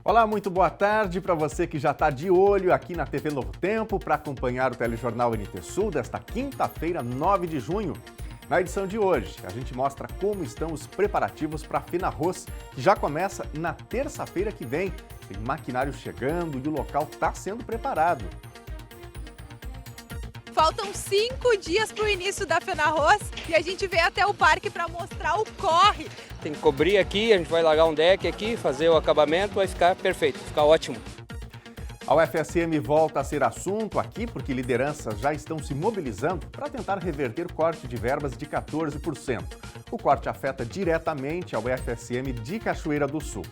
Olá, muito boa tarde para você que já está de olho aqui na TV Novo Tempo para acompanhar o telejornal NT Sul desta quinta-feira, 9 de junho. Na edição de hoje, a gente mostra como estão os preparativos para a FenaRroz, que já começa na terça-feira que vem. Tem maquinário chegando e o local está sendo preparado. Faltam 5 dias para o início da FenaRroz e a gente veio até o parque para mostrar o corre. Tem que cobrir aqui, a gente vai largar um deck aqui, fazer o acabamento, vai ficar perfeito, ficar ótimo. A UFSM volta a ser assunto aqui porque lideranças já estão se mobilizando para tentar reverter o corte de verbas de 14%. O corte afeta diretamente a UFSM de Cachoeira do Sul.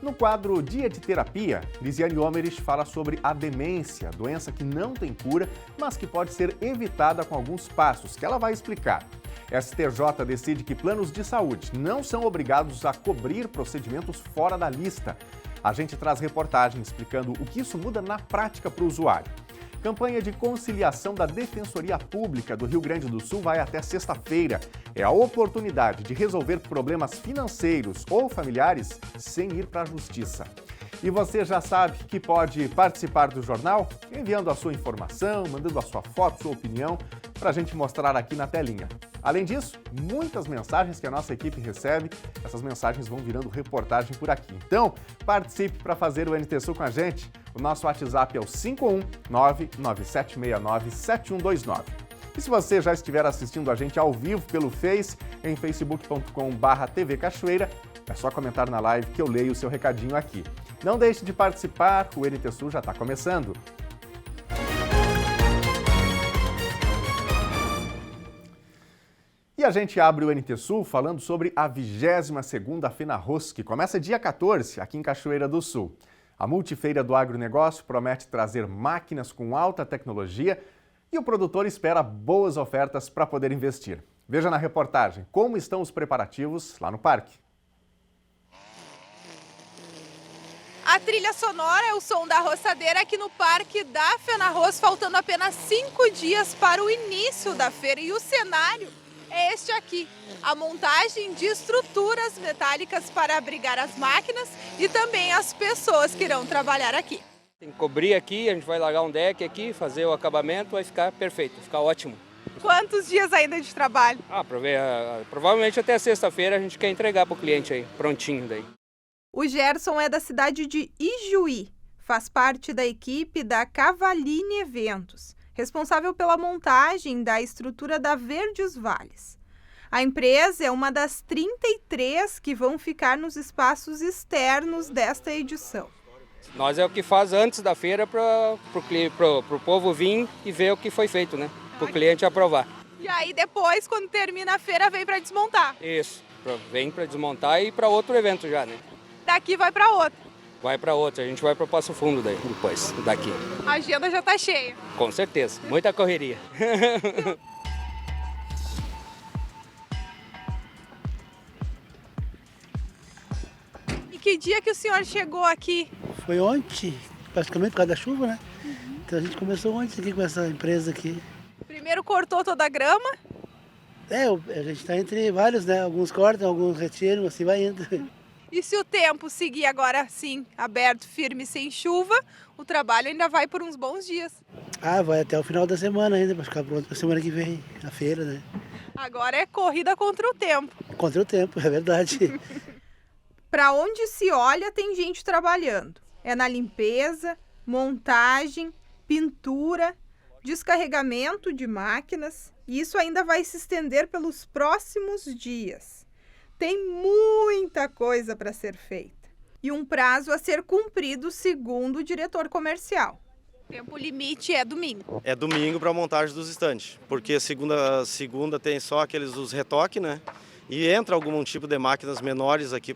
No quadro Dia de Terapia, Lisiane Homerich fala sobre a demência, doença que não tem cura, mas que pode ser evitada com alguns passos que ela vai explicar. STJ decide que planos de saúde não são obrigados a cobrir procedimentos fora da lista. A gente traz reportagem explicando o que isso muda na prática para o usuário. Campanha de conciliação da Defensoria Pública do Rio Grande do Sul vai até sexta-feira. É a oportunidade de resolver problemas financeiros ou familiares sem ir para a justiça. E você já sabe que pode participar do jornal enviando a sua informação, mandando a sua foto, sua opinião, para a gente mostrar aqui na telinha. Além disso, muitas mensagens que a nossa equipe recebe, essas mensagens vão virando reportagem por aqui. Então, participe para fazer o NT Sul com a gente. O nosso WhatsApp é o 51997697129. E se você já estiver assistindo a gente ao vivo pelo Face, em facebook.com/TV Cachoeira, é só comentar na live que eu leio o seu recadinho aqui. Não deixe de participar, o NT Sul já está começando. E a gente abre o NT Sul falando sobre a 22ª FenaRroz, que começa dia 14, aqui em Cachoeira do Sul. A Multifeira do Agronegócio promete trazer máquinas com alta tecnologia e o produtor espera boas ofertas para poder investir. Veja na reportagem como estão os preparativos lá no parque. A trilha sonora é o som da roçadeira aqui no parque da FenaRroz, faltando apenas 5 dias para o início da feira. E o cenário é este aqui, a montagem de estruturas metálicas para abrigar as máquinas e também as pessoas que irão trabalhar aqui. Tem que cobrir aqui, a gente vai largar um deck aqui, fazer o acabamento, vai ficar perfeito, ficar ótimo. Quantos dias ainda de trabalho? Provavelmente até sexta-feira a gente quer entregar para o cliente aí, prontinho daí. O Gerson é da cidade de Ijuí, faz parte da equipe da Cavaline Eventos, responsável pela montagem da estrutura da Verdes Vales. A empresa é uma das 33 que vão ficar nos espaços externos desta edição. Nós é o que faz antes da feira para o povo vir e ver o que foi feito, né? Para o cliente aprovar. E aí depois, quando termina a feira, vem para desmontar? Isso, vem para desmontar e para outro evento já, né? Daqui vai para outro? Vai para outro, a gente vai para o Passo Fundo daí, depois, daqui. A agenda já está cheia. Com certeza, muita correria. E que dia que o senhor chegou aqui? Foi ontem, praticamente por causa da chuva, né? Então a gente começou ontem aqui com essa empresa aqui. Primeiro cortou toda a grama? A gente está entre vários, né? Alguns cortam, alguns retiram, assim vai indo. E se o tempo seguir agora assim, aberto, firme, sem chuva, o trabalho ainda vai por uns bons dias. Vai até o final da semana ainda, para ficar pronto para a semana que vem, a feira, né? Agora é corrida contra o tempo. Contra o tempo, é verdade. Para onde se olha, tem gente trabalhando. É na limpeza, montagem, pintura, descarregamento de máquinas. E isso ainda vai se estender pelos próximos dias. Tem muita coisa para ser feita e um prazo a ser cumprido segundo o diretor comercial. O tempo limite é domingo. É domingo para a montagem dos estandes, porque segunda tem só os retoques, né? E entra algum tipo de máquinas menores aqui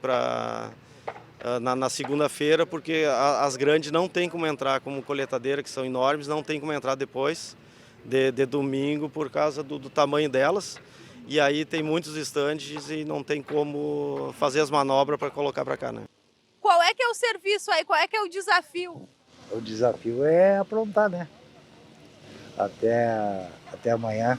na segunda-feira, porque as grandes não tem como entrar, como coletadeira, que são enormes, não tem como entrar depois de domingo por causa do tamanho delas. E aí tem muitos estandes e não tem como fazer as manobras para colocar para cá, né? Qual é que é o serviço aí? Qual é que é o desafio? O desafio é aprontar, né? Até amanhã.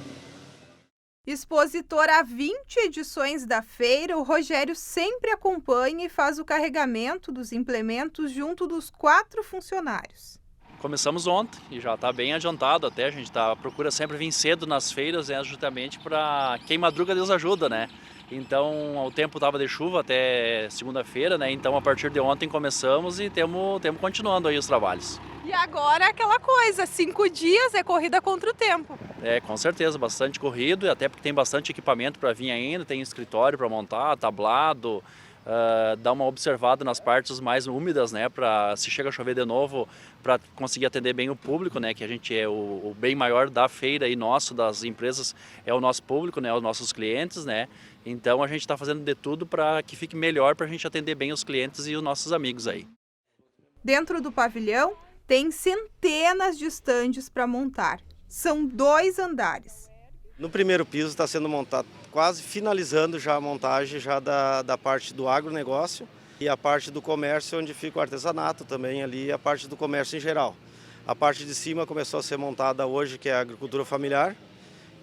Expositor há 20 edições da feira, o Rogério sempre acompanha e faz o carregamento dos implementos junto dos 4 funcionários. Começamos ontem e já está bem adiantado até, a gente procura sempre vir cedo nas feiras, né, justamente para quem madruga Deus ajuda, né? Então o tempo estava de chuva até segunda-feira, né? Então a partir de ontem começamos e temos continuando aí os trabalhos. E agora é aquela coisa, 5 dias é corrida contra o tempo. É, com certeza, bastante corrido, e até porque tem bastante equipamento para vir ainda, tem escritório para montar, tablado, dar uma observada nas partes mais úmidas, né, para se chega a chover de novo, para conseguir atender bem o público, né, que a gente é o bem maior da feira e nosso, das empresas, é o nosso público, né, os nossos clientes, né, então a gente está fazendo de tudo para que fique melhor para a gente atender bem os clientes e os nossos amigos aí. Dentro do pavilhão tem centenas de estandes para montar, são 2 andares. No primeiro piso está sendo montado, quase finalizando já a montagem já da parte do agronegócio e a parte do comércio, onde fica o artesanato também ali, a parte do comércio em geral. A parte de cima começou a ser montada hoje, que é a agricultura familiar,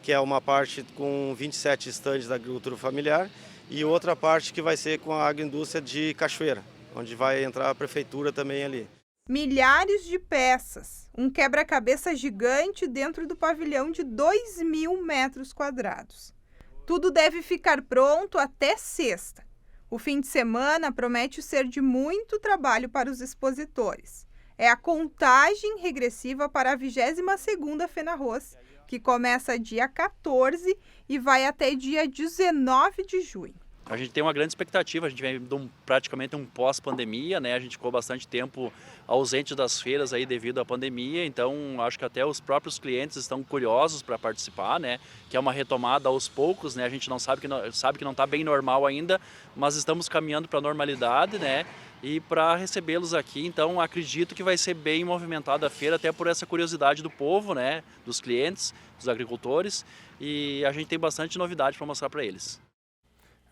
que é uma parte com 27 estandes da agricultura familiar, e outra parte que vai ser com a agroindústria de Cachoeira, onde vai entrar a prefeitura também ali. Milhares de peças, um quebra-cabeça gigante dentro do pavilhão de 2.000 metros quadrados. Tudo deve ficar pronto até sexta. O fim de semana promete ser de muito trabalho para os expositores. É a contagem regressiva para a 22ª FENARROS, que começa dia 14 e vai até dia 19 de junho. A gente tem uma grande expectativa, a gente vem praticamente um pós-pandemia, né? A gente ficou bastante tempo ausente das feiras aí devido à pandemia, então acho que até os próprios clientes estão curiosos para participar, né? Que é uma retomada aos poucos, né? A gente não sabe que não está bem normal ainda, mas estamos caminhando para a normalidade, né? E para recebê-los aqui, então acredito que vai ser bem movimentada a feira, até por essa curiosidade do povo, né? Dos clientes, dos agricultores, e a gente tem bastante novidade para mostrar para eles.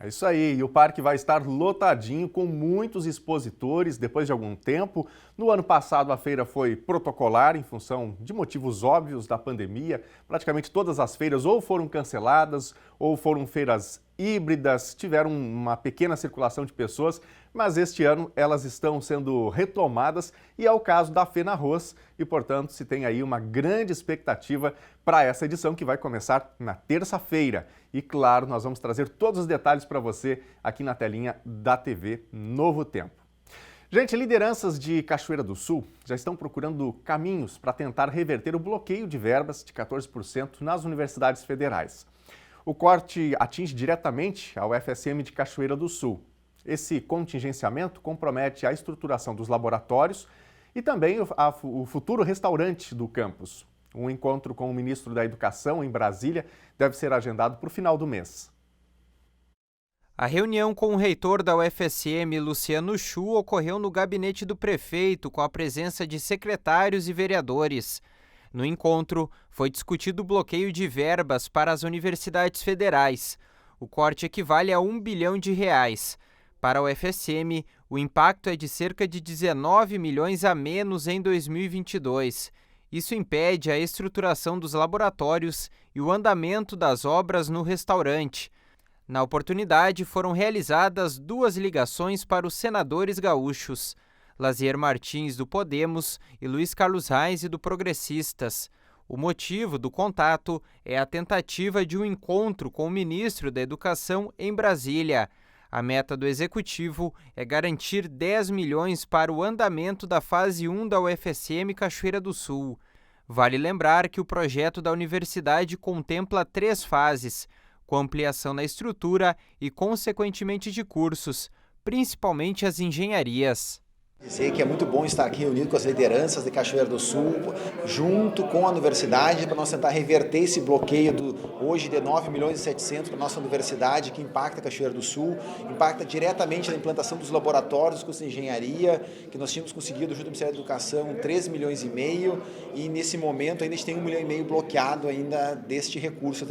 É isso aí, e o parque vai estar lotadinho com muitos expositores depois de algum tempo. No ano passado a feira foi protocolar em função de motivos óbvios da pandemia. Praticamente todas as feiras ou foram canceladas ou foram feiras híbridas, tiveram uma pequena circulação de pessoas, mas este ano elas estão sendo retomadas e é o caso da FENARROS e, portanto, se tem aí uma grande expectativa para essa edição que vai começar na terça-feira. E, claro, nós vamos trazer todos os detalhes para você aqui na telinha da TV Novo Tempo. Gente, lideranças de Cachoeira do Sul já estão procurando caminhos para tentar reverter o bloqueio de verbas de 14% nas universidades federais. O corte atinge diretamente a UFSM de Cachoeira do Sul. Esse contingenciamento compromete a estruturação dos laboratórios e também o futuro restaurante do campus. Um encontro com o ministro da Educação em Brasília deve ser agendado para o final do mês. A reunião com o reitor da UFSM, Luciano Chu, ocorreu no gabinete do prefeito com a presença de secretários e vereadores. No encontro, foi discutido o bloqueio de verbas para as universidades federais. O corte equivale a R$1 bilhão. Para a UFSM, o impacto é de cerca de 19 milhões a menos em 2022. Isso impede a estruturação dos laboratórios e o andamento das obras no restaurante. Na oportunidade, foram realizadas 2 ligações para os senadores gaúchos, Lazier Martins, do Podemos, e Luiz Carlos Reis, do Progressistas. O motivo do contato é a tentativa de um encontro com o ministro da Educação em Brasília. A meta do Executivo é garantir 10 milhões para o andamento da fase 1 da UFSM Cachoeira do Sul. Vale lembrar que o projeto da universidade contempla 3 fases, com ampliação na estrutura e, consequentemente, de cursos, principalmente as engenharias. Sei que é muito bom estar aqui reunido com as lideranças de Cachoeira do Sul, junto com a universidade, para nós tentar reverter esse bloqueio hoje de 9 milhões e 700 para a nossa universidade, que impacta a Cachoeira do Sul, impacta diretamente na implantação dos laboratórios, dos cursos de engenharia, que nós tínhamos conseguido junto ao Ministério da Educação 13 milhões e meio, e nesse momento ainda a gente tem 1,5 milhão bloqueado ainda deste recurso,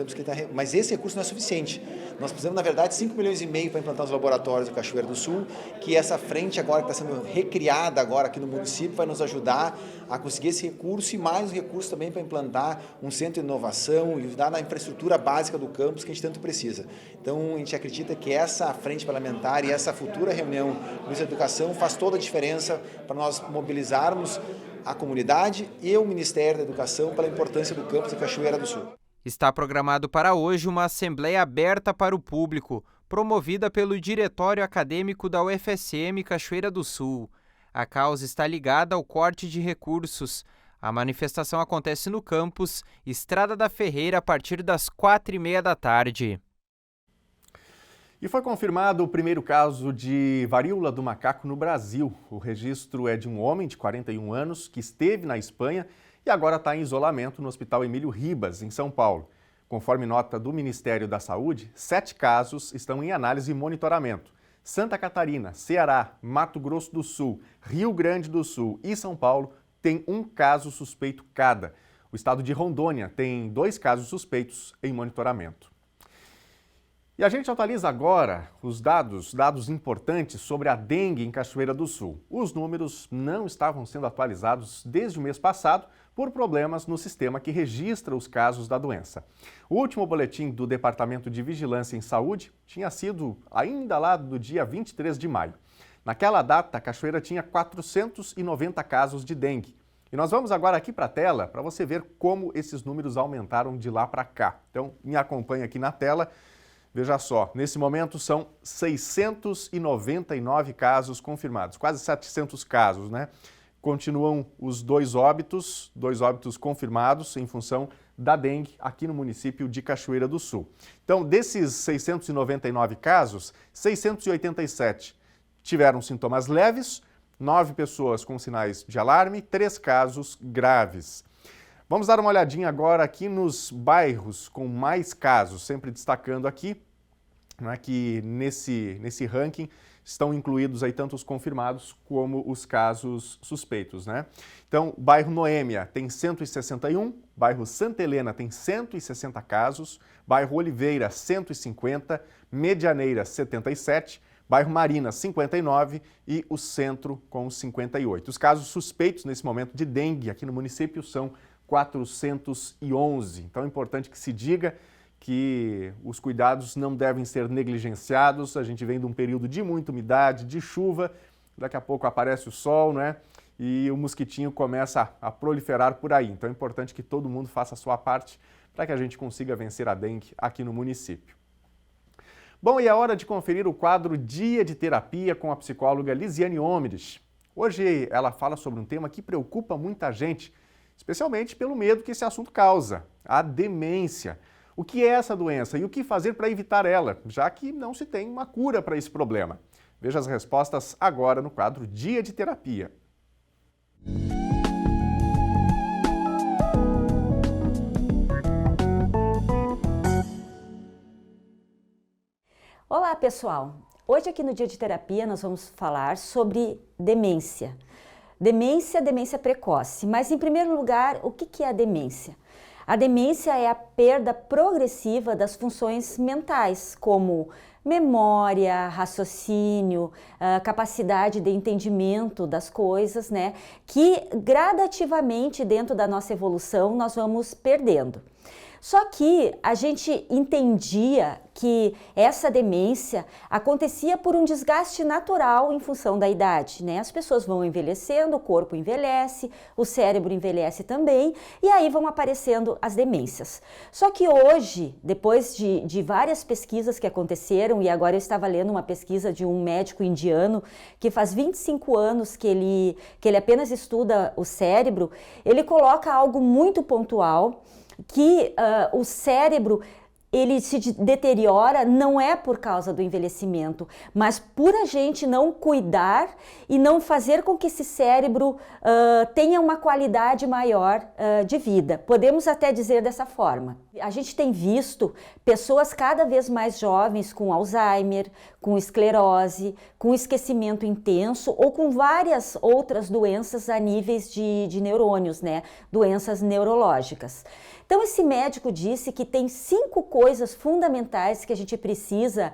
mas esse recurso não é suficiente. Nós precisamos, na verdade, 5 milhões e meio para implantar os laboratórios da Cachoeira do Sul, que essa frente agora que está sendo recriada criada agora aqui no município vai nos ajudar a conseguir esse recurso e mais recursos também para implantar um centro de inovação e ajudar na infraestrutura básica do campus que a gente tanto precisa. Então, a gente acredita que essa frente parlamentar e essa futura reunião do Ministério da Educação faz toda a diferença para nós mobilizarmos a comunidade e o Ministério da Educação pela importância do campus de Cachoeira do Sul. Está programado para hoje uma assembleia aberta para o público, promovida pelo Diretório Acadêmico da UFSM Cachoeira do Sul. A causa está ligada ao corte de recursos. A manifestação acontece no campus Estrada da Ferreira a partir das 4h30 da tarde. E foi confirmado o primeiro caso de varíola do macaco no Brasil. O registro é de um homem de 41 anos que esteve na Espanha e agora está em isolamento no Hospital Emílio Ribas, em São Paulo. Conforme nota do Ministério da Saúde, 7 casos estão em análise e monitoramento. Santa Catarina, Ceará, Mato Grosso do Sul, Rio Grande do Sul e São Paulo têm um caso suspeito cada. O estado de Rondônia tem 2 casos suspeitos em monitoramento. E a gente atualiza agora os dados importantes sobre a dengue em Cachoeira do Sul. Os números não estavam sendo atualizados desde o mês passado por problemas no sistema que registra os casos da doença. O último boletim do Departamento de Vigilância em Saúde tinha sido ainda lá do dia 23 de maio. Naquela data, a Cachoeira tinha 490 casos de dengue. E nós vamos agora aqui para a tela para você ver como esses números aumentaram de lá para cá. Então, me acompanhe aqui na tela. Veja só, nesse momento são 699 casos confirmados, quase 700 casos, né? Continuam os 2 óbitos confirmados em função da dengue aqui no município de Cachoeira do Sul. Então, desses 699 casos, 687 tiveram sintomas leves, 9 pessoas com sinais de alarme, 3 casos graves. Vamos dar uma olhadinha agora aqui nos bairros com mais casos, sempre destacando aqui, né, que nesse ranking estão incluídos aí tanto os confirmados como os casos suspeitos, né? Então, bairro Noêmia tem 161, bairro Santa Helena tem 160 casos, bairro Oliveira 150, Medianeira 77, bairro Marina 59 e o Centro com 58. Os casos suspeitos nesse momento de dengue aqui no município são 411. Então é importante que se diga que os cuidados não devem ser negligenciados. A gente vem de um período de muita umidade, de chuva, daqui a pouco aparece o sol, né? E o mosquitinho começa a proliferar por aí. Então é importante que todo mundo faça a sua parte para que a gente consiga vencer a dengue aqui no município. Bom, e é hora de conferir o quadro Dia de Terapia com a psicóloga Lisiane Omrich. Hoje ela fala sobre um tema que preocupa muita gente, especialmente pelo medo que esse assunto causa, a demência. O que é essa doença e o que fazer para evitar ela, já que não se tem uma cura para esse problema? Veja as respostas agora no quadro Dia de Terapia. Olá, pessoal! Hoje aqui no Dia de Terapia nós vamos falar sobre demência. Demência precoce. Mas, em primeiro lugar, o que é a demência? A demência é a perda progressiva das funções mentais, como memória, raciocínio, capacidade de entendimento das coisas, né? Que gradativamente dentro da nossa evolução nós vamos perdendo. Só que a gente entendia que essa demência acontecia por um desgaste natural em função da idade, né? As pessoas vão envelhecendo, o corpo envelhece, o cérebro envelhece também, e aí vão aparecendo as demências. Só que hoje, depois de várias pesquisas que aconteceram, e agora eu estava lendo uma pesquisa de um médico indiano que faz 25 anos que ele apenas estuda o cérebro, ele coloca algo muito pontual, que o cérebro ele se deteriora não é por causa do envelhecimento, mas por a gente não cuidar e não fazer com que esse cérebro tenha uma qualidade maior de vida. Podemos até dizer dessa forma. A gente tem visto pessoas cada vez mais jovens com Alzheimer, com esclerose, com esquecimento intenso ou com várias outras doenças a níveis de neurônios, né? Doenças neurológicas. Então esse médico disse que tem 5 coisas fundamentais que a gente precisa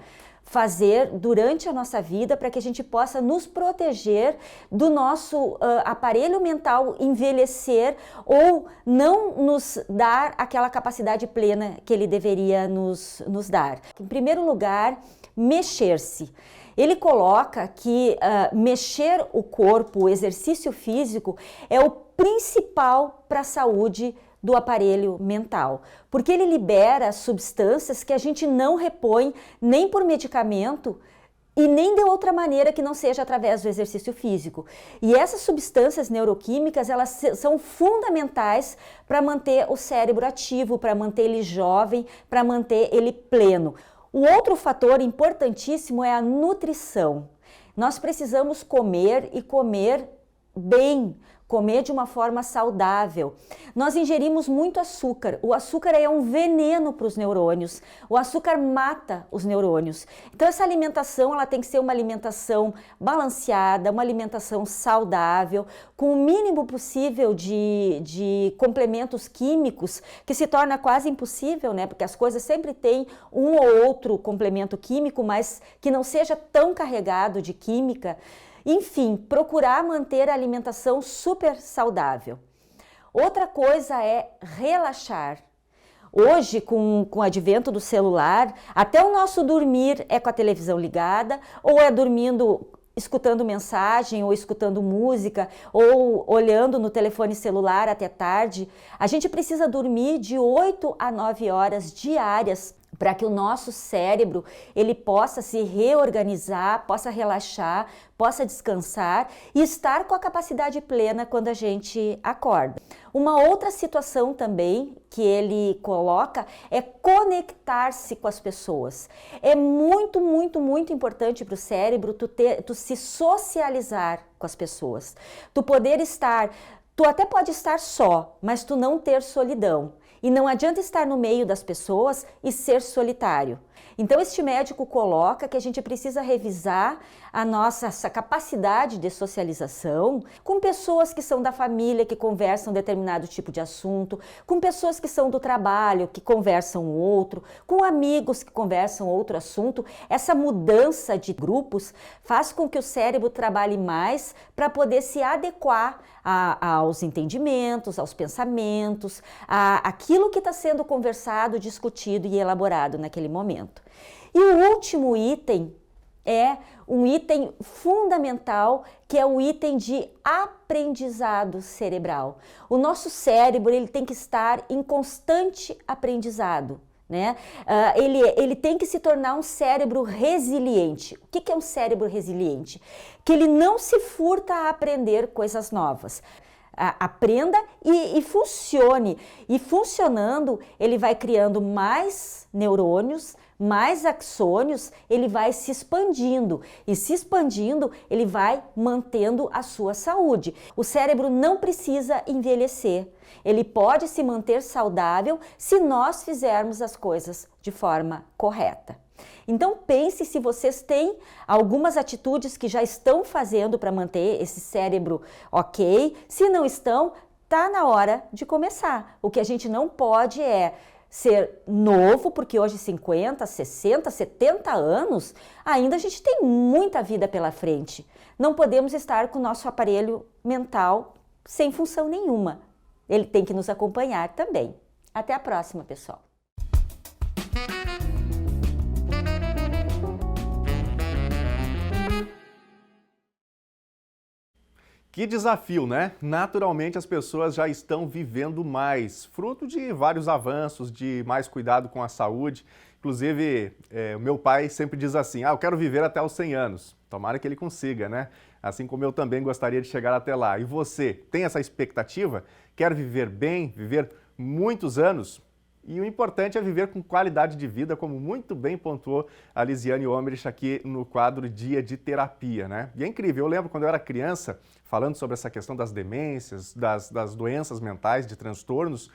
fazer durante a nossa vida para que a gente possa nos proteger do nosso aparelho mental envelhecer ou não nos dar aquela capacidade plena que ele deveria nos dar. Em primeiro lugar, mexer-se. Ele coloca que mexer o corpo, o exercício físico, é o principal para a saúde do aparelho mental, porque ele libera substâncias que a gente não repõe nem por medicamento e nem de outra maneira que não seja através do exercício físico. E essas substâncias neuroquímicas, elas são fundamentais para manter o cérebro ativo, para manter ele jovem, para manter ele pleno. O outro fator importantíssimo é a nutrição. Nós precisamos comer e comer bem, comer de uma forma saudável. Nós ingerimos muito açúcar. O açúcar é um veneno para os neurônios. O açúcar mata os neurônios. Então essa alimentação, ela tem que ser uma alimentação balanceada, uma alimentação saudável, com o mínimo possível de complementos químicos, que se torna quase impossível, né? Porque as coisas sempre têm um ou outro complemento químico, mas que não seja tão carregado de química. Enfim, procurar manter a alimentação super saudável. Outra coisa é relaxar. Hoje, com o advento do celular, até o nosso dormir é com a televisão ligada, ou é dormindo, escutando mensagem, ou escutando música, ou olhando no telefone celular até tarde. A gente precisa dormir de 8 a 9 horas diárias, para que o nosso cérebro ele possa se reorganizar, possa relaxar, possa descansar e estar com a capacidade plena quando a gente acorda. Uma outra situação também que ele coloca é conectar-se com as pessoas. É muito, muito, muito importante para o cérebro tu se socializar com as pessoas. Tu até pode estar só, mas tu não ter solidão. E não adianta estar no meio das pessoas e ser solitário. Então este médico coloca que a gente precisa revisar essa capacidade de socialização com pessoas que são da família, que conversam determinado tipo de assunto, com pessoas que são do trabalho, que conversam outro, com amigos que conversam outro assunto. Essa mudança de grupos faz com que o cérebro trabalhe mais para poder se adequar aos entendimentos, aos pensamentos, àquilo que está sendo conversado, discutido e elaborado naquele momento. E o último item é um item fundamental, que é o item de aprendizado cerebral. O nosso cérebro ele tem que estar em constante aprendizado, né? Ele tem que se tornar um cérebro resiliente. O que é um cérebro resiliente? Que ele não se furta a aprender coisas novas. Aprenda e funcione. E funcionando, ele vai criando mais neurônios, mais axônios, ele vai se expandindo. E se expandindo, ele vai mantendo a sua saúde. O cérebro não precisa envelhecer. Ele pode se manter saudável se nós fizermos as coisas de forma correta. Então pense se vocês têm algumas atitudes que já estão fazendo para manter esse cérebro ok. Se não estão, tá na hora de começar. O que a gente não pode é ser novo, porque hoje 50, 60, 70 anos, ainda a gente tem muita vida pela frente. Não podemos estar com o nosso aparelho mental sem função nenhuma. Ele tem que nos acompanhar também. Até a próxima, pessoal. Que desafio, né? Naturalmente as pessoas já estão vivendo mais, fruto de vários avanços, de mais cuidado com a saúde. Inclusive, o meu pai sempre diz assim, eu quero viver até os 100 anos. Tomara que ele consiga, né? Assim como eu também gostaria de chegar até lá. E você, tem essa expectativa? Quer viver bem, viver muitos anos? E o importante é viver com qualidade de vida, como muito bem pontuou a Lisiane Omerich aqui no quadro Dia de Terapia, né? E é incrível, eu lembro quando eu era criança, falando sobre essa questão das demências, das doenças mentais, de transtornos,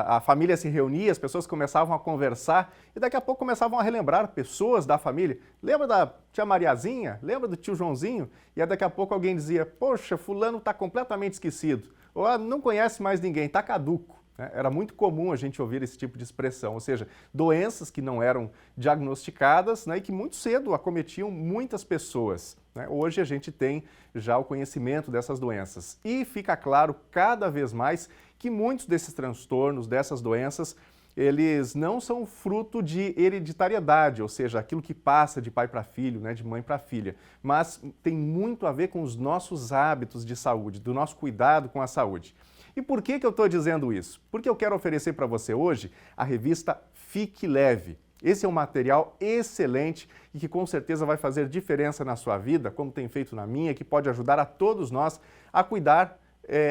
a família se reunia, as pessoas começavam a conversar e daqui a pouco começavam a relembrar pessoas da família. Lembra da tia Mariazinha? Lembra do tio Joãozinho? E aí daqui a pouco alguém dizia, poxa, fulano está completamente esquecido. Ou não conhece mais ninguém, está caduco. né? Era muito comum a gente ouvir esse tipo de expressão, ou seja, doenças que não eram diagnosticadas, né, e que muito cedo acometiam muitas pessoas, né? Hoje a gente tem já o conhecimento dessas doenças e fica claro cada vez mais que muitos desses transtornos, dessas doenças, eles não são fruto de hereditariedade, ou seja, aquilo que passa de pai para filho, né, de mãe para filha, mas tem muito a ver com os nossos hábitos de saúde, do nosso cuidado com a saúde. E por que eu estou dizendo isso? Porque eu quero oferecer para você hoje a revista Fique Leve. Esse é um material excelente e que com certeza vai fazer diferença na sua vida, como tem feito na minha, que pode ajudar a todos nós a cuidar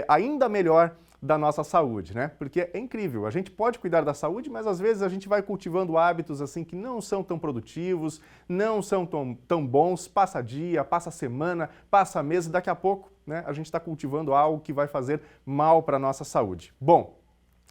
ainda melhor da nossa saúde, né? Porque é incrível, a gente pode cuidar da saúde, mas às vezes a gente vai cultivando hábitos assim que não são tão produtivos, não são tão bons, passa dia, passa semana, passa mês e daqui a pouco, né, a gente está cultivando algo que vai fazer mal para a nossa saúde. Bom,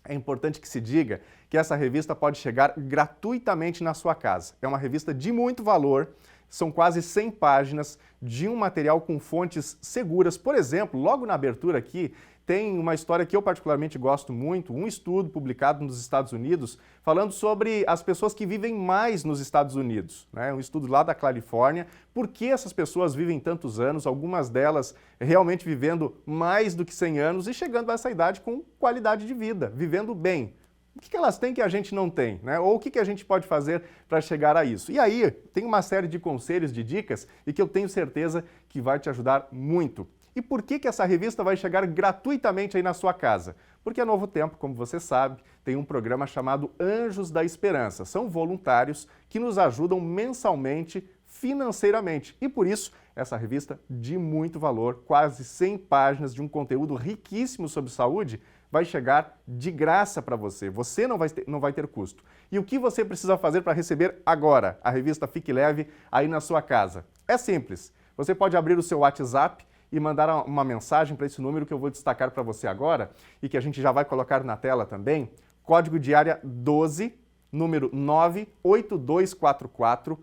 é importante que se diga que essa revista pode chegar gratuitamente na sua casa. É uma revista de muito valor, são quase 100 páginas de um material com fontes seguras. Por exemplo, logo na abertura aqui, tem uma história que eu particularmente gosto muito, um estudo publicado nos Estados Unidos, falando sobre as pessoas que vivem mais nos Estados Unidos, né? Um estudo lá da Califórnia, por que essas pessoas vivem tantos anos, algumas delas realmente vivendo mais do que 100 anos e chegando a essa idade com qualidade de vida, vivendo bem. O que elas têm que a gente não tem, né? Ou o que a gente pode fazer para chegar a isso? E aí, tem uma série de conselhos, de dicas, e que eu tenho certeza que vai te ajudar muito. E por que essa revista vai chegar gratuitamente aí na sua casa? Porque a Novo Tempo, como você sabe, tem um programa chamado Anjos da Esperança. São voluntários que nos ajudam mensalmente, financeiramente. E por isso, essa revista de muito valor, quase 100 páginas de um conteúdo riquíssimo sobre saúde, vai chegar de graça para você. Você não vai ter custo. E o que você precisa fazer para receber agora a revista Fique Leve aí na sua casa? É simples. Você pode abrir o seu WhatsApp e mandar uma mensagem para esse número que eu vou destacar para você agora e que a gente já vai colocar na tela também. Código de área 12, número 98244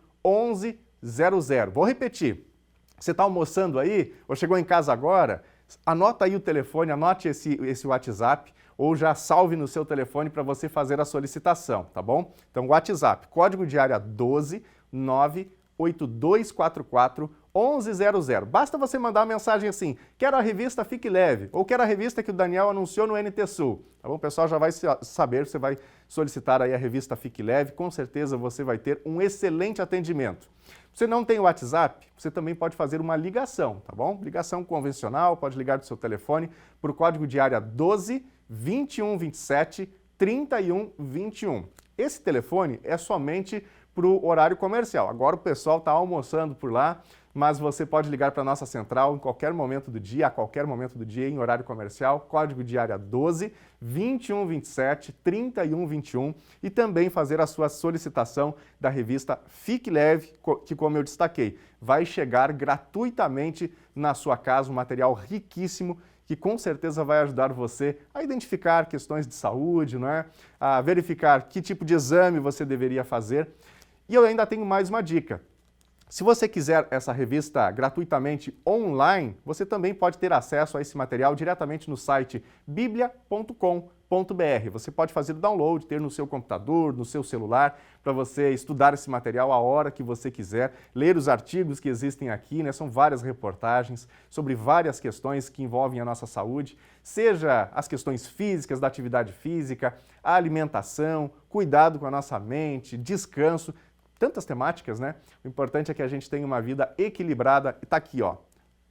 1100. Vou repetir. Você está almoçando aí ou chegou em casa agora? Anota aí o telefone, anote esse WhatsApp ou já salve no seu telefone para você fazer a solicitação, tá bom? Então, WhatsApp, código de área 12 98244 1100. Basta você mandar uma mensagem assim, quero a revista Fique Leve, ou quero a revista que o Daniel anunciou no NT Sul. Tá bom? O pessoal já vai saber, você vai solicitar aí a revista Fique Leve, com certeza você vai ter um excelente atendimento. Se você não tem o WhatsApp, você também pode fazer uma ligação, tá bom? Ligação convencional, pode ligar do seu telefone para o código de área 12 2127 3121. Esse telefone é somente para o horário comercial. Agora o pessoal está almoçando por lá, mas você pode ligar para a nossa central em qualquer momento do dia, a qualquer momento do dia, em horário comercial, código de área 12 2127 3121 e também fazer a sua solicitação da revista Fique Leve, que, como eu destaquei, vai chegar gratuitamente na sua casa, um material riquíssimo que com certeza vai ajudar você a identificar questões de saúde, não é? A verificar que tipo de exame você deveria fazer. E eu ainda tenho mais uma dica. Se você quiser essa revista gratuitamente online, você também pode ter acesso a esse material diretamente no site biblia.com.br. Você pode fazer o download, ter no seu computador, no seu celular, para você estudar esse material a hora que você quiser, ler os artigos que existem aqui, né? São várias reportagens sobre várias questões que envolvem a nossa saúde, seja as questões físicas, da atividade física, a alimentação, cuidado com a nossa mente, descanso, tantas temáticas, né? O importante é que a gente tenha uma vida equilibrada e tá aqui, ó.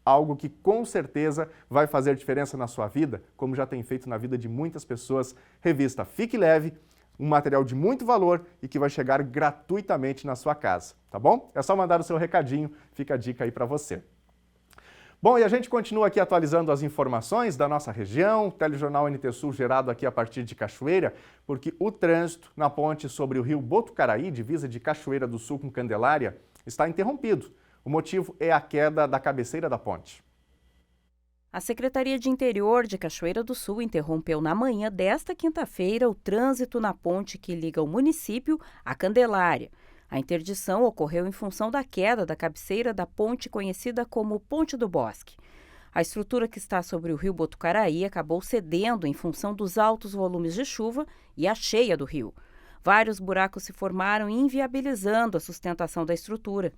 Algo que com certeza vai fazer diferença na sua vida, como já tem feito na vida de muitas pessoas. Revista Fique Leve, um material de muito valor e que vai chegar gratuitamente na sua casa, tá bom? É só mandar o seu recadinho, fica a dica aí para você. Bom, e a gente continua aqui atualizando as informações da nossa região, telejornal NT Sul gerado aqui a partir de Cachoeira, porque o trânsito na ponte sobre o rio Botucaraí, divisa de Cachoeira do Sul com Candelária, está interrompido. O motivo é a queda da cabeceira da ponte. A Secretaria de Interior de Cachoeira do Sul interrompeu na manhã desta quinta-feira o trânsito na ponte que liga o município à Candelária. A interdição ocorreu em função da queda da cabeceira da ponte conhecida como Ponte do Bosque. A estrutura que está sobre o rio Botucaraí acabou cedendo em função dos altos volumes de chuva e a cheia do rio. Vários buracos se formaram, inviabilizando a sustentação da estrutura.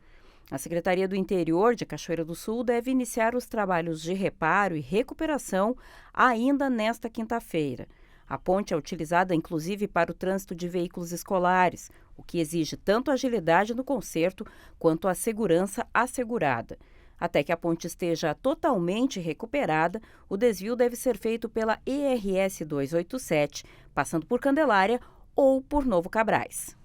A Secretaria do Interior de Cachoeira do Sul deve iniciar os trabalhos de reparo e recuperação ainda nesta quinta-feira. A ponte é utilizada inclusive para o trânsito de veículos escolares, o que exige tanto agilidade no conserto quanto a segurança assegurada. Até que a ponte esteja totalmente recuperada, o desvio deve ser feito pela ERS 287, passando por Candelária ou por Novo Cabrais.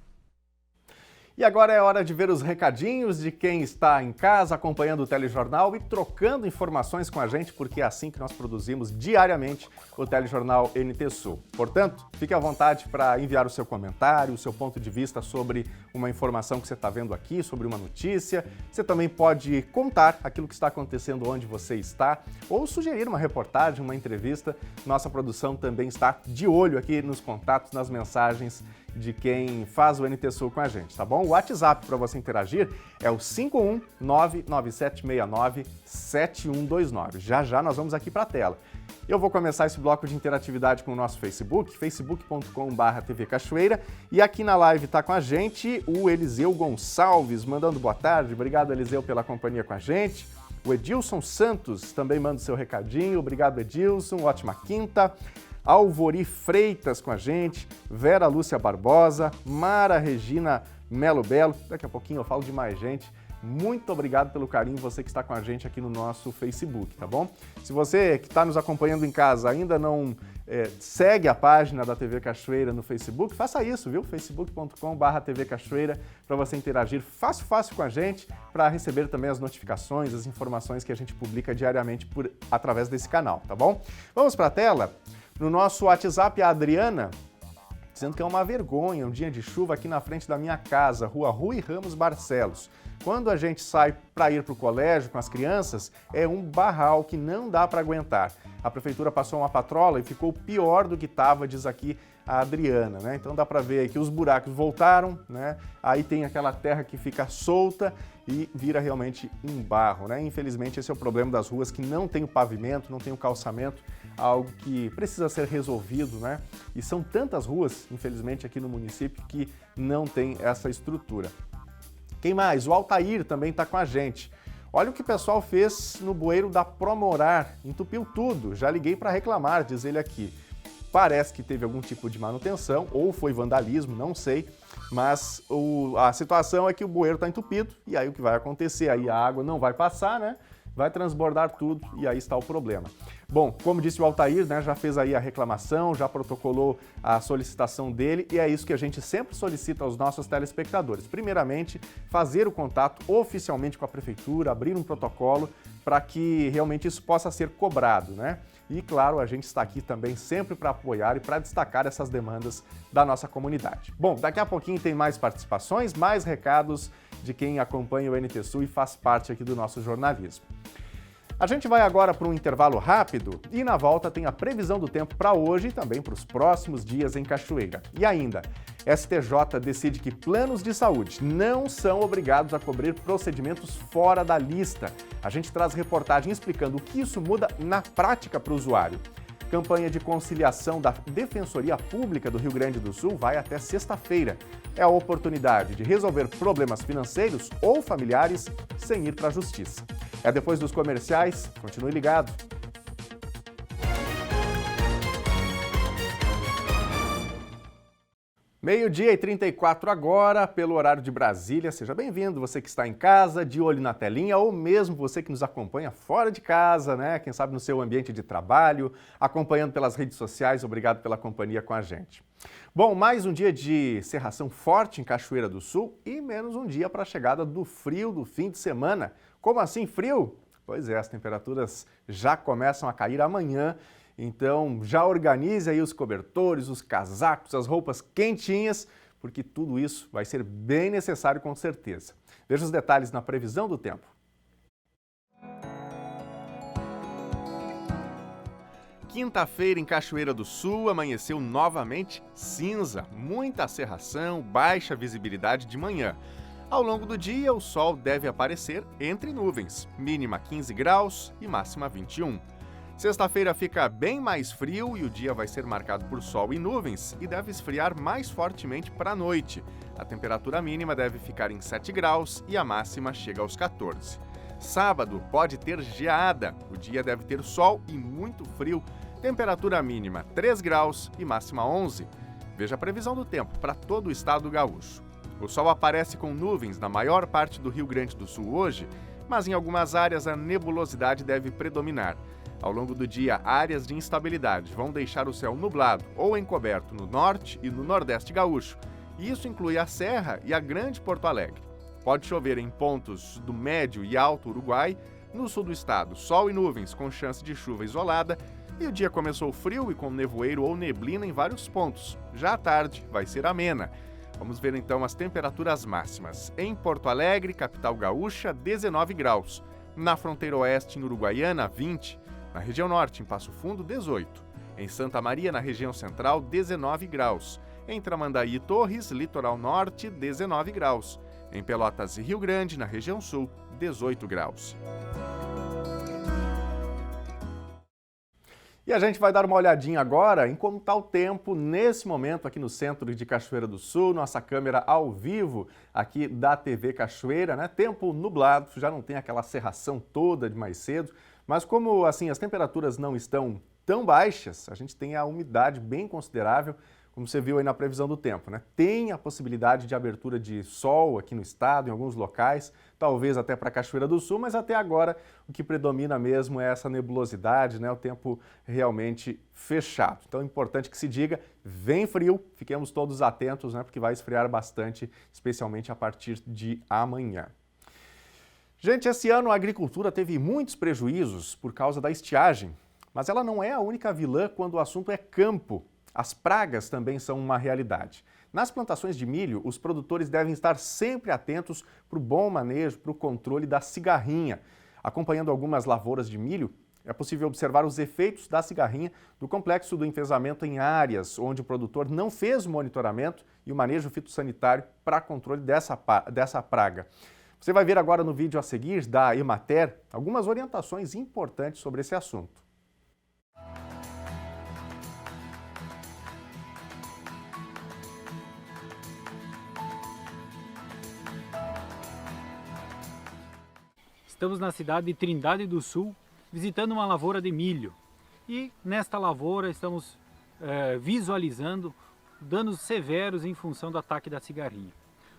E agora é hora de ver os recadinhos de quem está em casa acompanhando o telejornal e trocando informações com a gente, porque é assim que nós produzimos diariamente o telejornal NT Sul. Portanto, fique à vontade para enviar o seu comentário, o seu ponto de vista sobre uma informação que você está vendo aqui, sobre uma notícia. Você também pode contar aquilo que está acontecendo onde você está ou sugerir uma reportagem, uma entrevista. Nossa produção também está de olho aqui nos contatos, nas mensagens de quem faz o NT Sul com a gente, tá bom? O WhatsApp para você interagir é o 51997697129. Já nós vamos aqui para a tela. Eu vou começar esse bloco de interatividade com o nosso Facebook, facebook.com/TV Cachoeira, e aqui na live está com a gente o Eliseu Gonçalves, mandando boa tarde. Obrigado, Eliseu, pela companhia com a gente. O Edilson Santos também manda o seu recadinho. Obrigado, Edilson. Ótima quinta. Alvori Freitas com a gente, Vera Lúcia Barbosa, Mara Regina Melo Belo. Daqui a pouquinho eu falo de mais gente. Muito obrigado pelo carinho, você que está com a gente aqui no nosso Facebook, tá bom? Se você que está nos acompanhando em casa ainda não segue a página da TV Cachoeira no Facebook, faça isso, viu? facebook.com/TV Cachoeira, para você interagir fácil com a gente, para receber também as notificações, as informações que a gente publica diariamente através desse canal, tá bom? Vamos para a tela? No nosso WhatsApp, a Adriana, dizendo que é uma vergonha um dia de chuva aqui na frente da minha casa, Rua Rui Ramos Barcelos. Quando a gente sai para ir para o colégio com as crianças, é um barral que não dá para aguentar. A prefeitura passou uma patrola e ficou pior do que estava, diz aqui a Adriana, né? Então dá para ver aí que os buracos voltaram, né? Aí tem aquela terra que fica solta e vira realmente um barro, né? Infelizmente esse é o problema das ruas que não tem o pavimento, não tem o calçamento, algo que precisa ser resolvido, né? E são tantas ruas, infelizmente, aqui no município que não tem essa estrutura. Quem mais? O Altair também está com a gente. Olha o que o pessoal fez no bueiro da Promorar, entupiu tudo. Já liguei para reclamar, diz ele aqui. Parece que teve algum tipo de manutenção ou foi vandalismo, não sei, mas a situação é que o bueiro está entupido e aí o que vai acontecer? Aí a água não vai passar, né? Vai transbordar tudo e aí está o problema. Bom, como disse o Altair, né, já fez aí a reclamação, já protocolou a solicitação dele e é isso que a gente sempre solicita aos nossos telespectadores. Primeiramente, fazer o contato oficialmente com a prefeitura, abrir um protocolo para que realmente isso possa ser cobrado, né? E, claro, a gente está aqui também sempre para apoiar e para destacar essas demandas da nossa comunidade. Bom, daqui a pouquinho tem mais participações, mais recados de quem acompanha o NT Sul e faz parte aqui do nosso jornalismo. A gente vai agora para um intervalo rápido e na volta tem a previsão do tempo para hoje e também para os próximos dias em Cachoeira. E ainda, STJ decide que planos de saúde não são obrigados a cobrir procedimentos fora da lista. A gente traz reportagem explicando o que isso muda na prática para o usuário. Campanha de conciliação da Defensoria Pública do Rio Grande do Sul vai até sexta-feira. É a oportunidade de resolver problemas financeiros ou familiares sem ir para a justiça. É depois dos comerciais. Continue ligado. Meio-dia e 34 agora, pelo horário de Brasília. Seja bem-vindo, você que está em casa, de olho na telinha, ou mesmo você que nos acompanha fora de casa, né? Quem sabe no seu ambiente de trabalho, acompanhando pelas redes sociais. Obrigado pela companhia com a gente. Bom, mais um dia de cerração forte em Cachoeira do Sul e menos um dia para a chegada do frio do fim de semana. Como assim frio? Pois é, as temperaturas já começam a cair amanhã. Então, já organize aí os cobertores, os casacos, as roupas quentinhas, porque tudo isso vai ser bem necessário com certeza. Veja os detalhes na previsão do tempo. Quinta-feira em Cachoeira do Sul amanheceu novamente cinza, muita cerração, baixa visibilidade de manhã. Ao longo do dia, o sol deve aparecer entre nuvens, mínima 15 graus e máxima 21. Sexta-feira fica bem mais frio e o dia vai ser marcado por sol e nuvens e deve esfriar mais fortemente para a noite. A temperatura mínima deve ficar em 7 graus e a máxima chega aos 14. Sábado pode ter geada, o dia deve ter sol e muito frio, temperatura mínima 3 graus e máxima 11. Veja a previsão do tempo para todo o estado gaúcho. O sol aparece com nuvens na maior parte do Rio Grande do Sul hoje, mas em algumas áreas a nebulosidade deve predominar. Ao longo do dia, áreas de instabilidade vão deixar o céu nublado ou encoberto no norte e no nordeste gaúcho. E isso inclui a Serra e a Grande Porto Alegre. Pode chover em pontos do médio e alto Uruguai, no sul do estado, sol e nuvens com chance de chuva isolada, e o dia começou frio e com nevoeiro ou neblina em vários pontos. Já à tarde vai ser amena. Vamos ver então as temperaturas máximas. Em Porto Alegre, capital gaúcha, 19 graus. Na fronteira oeste, em Uruguaiana, 20. Na região norte, em Passo Fundo, 18. Em Santa Maria, na região central, 19 graus. Em Tramandaí e Torres, litoral norte, 19 graus. Em Pelotas e Rio Grande, na região sul, 18 graus. E a gente vai dar uma olhadinha agora em como está o tempo nesse momento aqui no centro de Cachoeira do Sul, nossa câmera ao vivo aqui da TV Cachoeira, né? Tempo nublado, já não tem aquela cerração toda de mais cedo, mas como assim as temperaturas não estão tão baixas, a gente tem a umidade bem considerável, como você viu aí na previsão do tempo, né? Tem a possibilidade de abertura de sol aqui no estado, em alguns locais, talvez até para Cachoeira do Sul, mas até agora o que predomina mesmo é essa nebulosidade, né? O tempo realmente fechado. Então é importante que se diga, vem frio, fiquemos todos atentos, né? Porque vai esfriar bastante, especialmente a partir de amanhã. Gente, esse ano a agricultura teve muitos prejuízos por causa da estiagem, mas ela não é a única vilã quando o assunto é campo. As pragas também são uma realidade. Nas plantações de milho, os produtores devem estar sempre atentos para o bom manejo, para o controle da cigarrinha. Acompanhando algumas lavouras de milho, é possível observar os efeitos da cigarrinha do complexo do enfesamento em áreas onde o produtor não fez o monitoramento e o manejo fitossanitário para controle dessa praga. Você vai ver agora no vídeo a seguir da Emater algumas orientações importantes sobre esse assunto. Estamos na cidade de Trindade do Sul, visitando uma lavoura de milho. E nesta lavoura estamos visualizando danos severos em função do ataque da cigarrinha.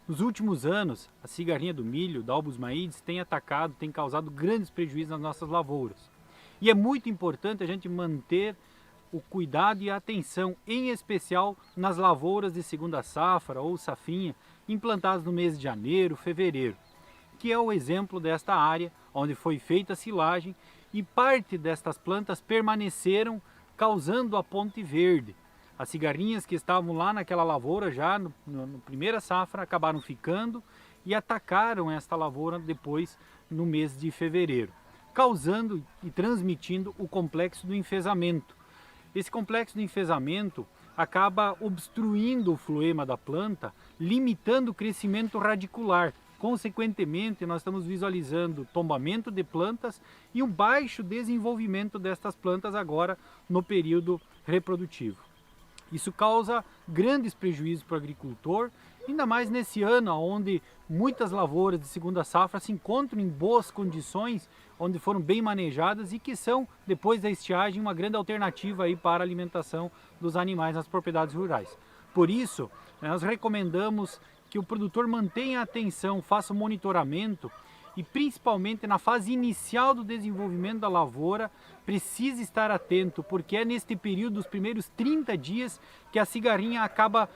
Nos últimos anos, a cigarrinha do milho, da Albus maides, tem causado grandes prejuízos nas nossas lavouras. E é muito importante a gente manter o cuidado e a atenção, em especial nas lavouras de segunda safra ou safrinha, implantadas no mês de janeiro, fevereiro, que é o exemplo desta área onde foi feita a silagem e parte destas plantas permaneceram causando a ponte verde. As cigarrinhas que estavam lá naquela lavoura já no primeira safra acabaram ficando e atacaram esta lavoura depois no mês de fevereiro, causando e transmitindo o complexo do enfesamento. Esse complexo do enfesamento acaba obstruindo o floema da planta, limitando o crescimento radicular. Consequentemente, nós estamos visualizando tombamento de plantas e um baixo desenvolvimento destas plantas agora no período reprodutivo. Isso causa grandes prejuízos para o agricultor, ainda mais nesse ano onde muitas lavouras de segunda safra se encontram em boas condições, onde foram bem manejadas e que são, depois da estiagem, uma grande alternativa aí para a alimentação dos animais nas propriedades rurais. Por isso, nós recomendamos que o produtor mantenha a atenção, faça o monitoramento e principalmente na fase inicial do desenvolvimento da lavoura, precisa estar atento, porque é neste período, dos primeiros 30 dias, que a cigarrinha acaba